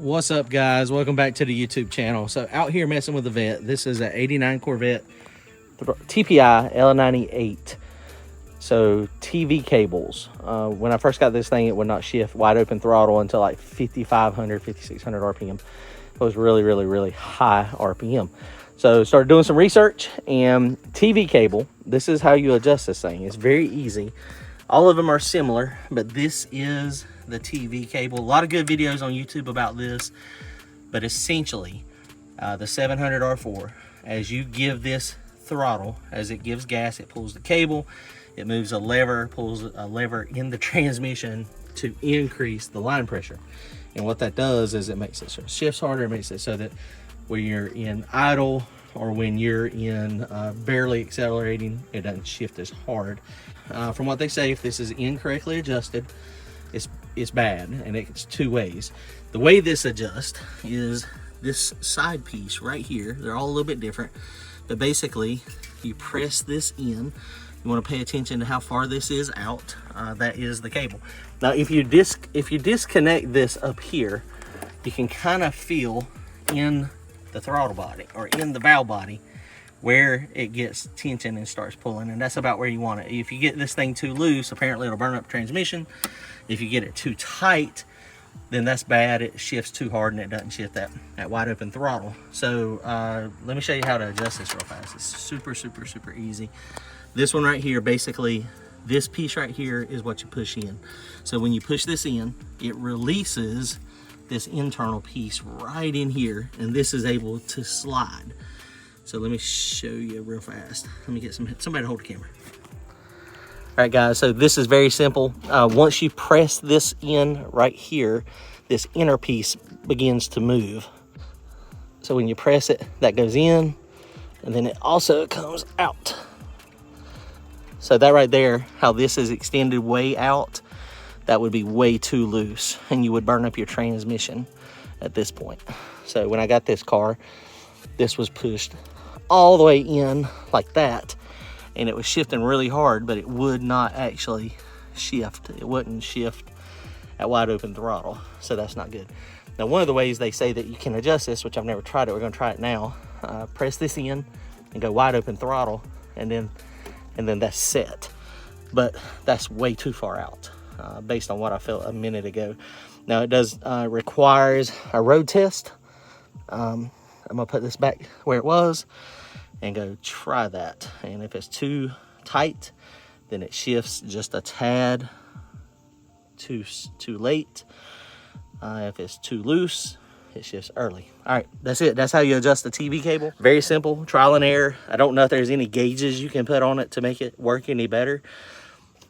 What's up, guys? Welcome back to the YouTube channel. So out here messing with the vet. This is an 89 Corvette TPI L98. So TV cables. When I first got this thing, it would not shift wide open throttle until like 5,500, 5,600 RPM. It was really high RPM. So started doing some research, and TV cable, this is how you adjust this thing. It's very easy. All of them are similar, but this is the TV cable. A lot of good videos on YouTube about this, but essentially the 700R4, as you give this throttle, as it gives gas, it pulls the cable, it moves a lever, pulls a lever in the transmission to increase the line pressure. And what that does is it makes it so it shifts harder. It makes it so that when you're in idle or when you're in barely accelerating, it doesn't shift as hard. From what they say, if this is incorrectly adjusted, it's bad, and it's two ways. The way this adjusts is this side piece right here. They're all a little bit different, but basically you press this in. You want to pay attention to how far this is out. That is the cable. Now if you disconnect this up here, you can kind of feel in the throttle body or in the valve body where it gets tension and starts pulling, and that's about where you want it. If you get this thing too loose, apparently it'll burn up transmission. If you get it too tight, then that's bad. It shifts too hard and it doesn't shift that wide open throttle. So let me show you how to adjust this real fast. It's super easy. This one right here, basically this piece right here is what you push in. So when you push this in, it releases this internal piece right in here, and this is able to slide. So let me show you real fast. Let me get somebody to hold the camera. All right, guys, so this is very simple. Once you press this in right here, this inner piece begins to move. So when you press it, that goes in, and then it also comes out. So that right there, how this is extended way out, that would be way too loose, and you would burn up your transmission at this point. So when I got this car, this was pushed all the way in like that, and it was shifting really hard, but it would not actually shift. It wouldn't shift at wide open throttle, so that's not good. Now, one of the ways they say that you can adjust this, which I've never tried it, we're gonna try it now. Press this in and go wide open throttle, and then that's set. But that's way too far out, based on what I felt a minute ago. Now, it does requires a road test. I'm gonna put this back where it was and go try that. And if it's too tight, then it shifts just a tad too late. If it's too loose, it shifts early. All right, that's it. That's how you adjust the TV cable. Very simple, trial and error. I don't know if there's any gauges you can put on it to make it work any better.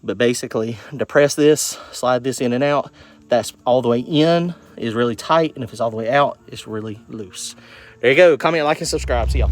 But basically, to press this, slide this in and out. That's all the way in is really tight, and if it's all the way out, it's really loose. There you go. Comment, like, and subscribe. See y'all.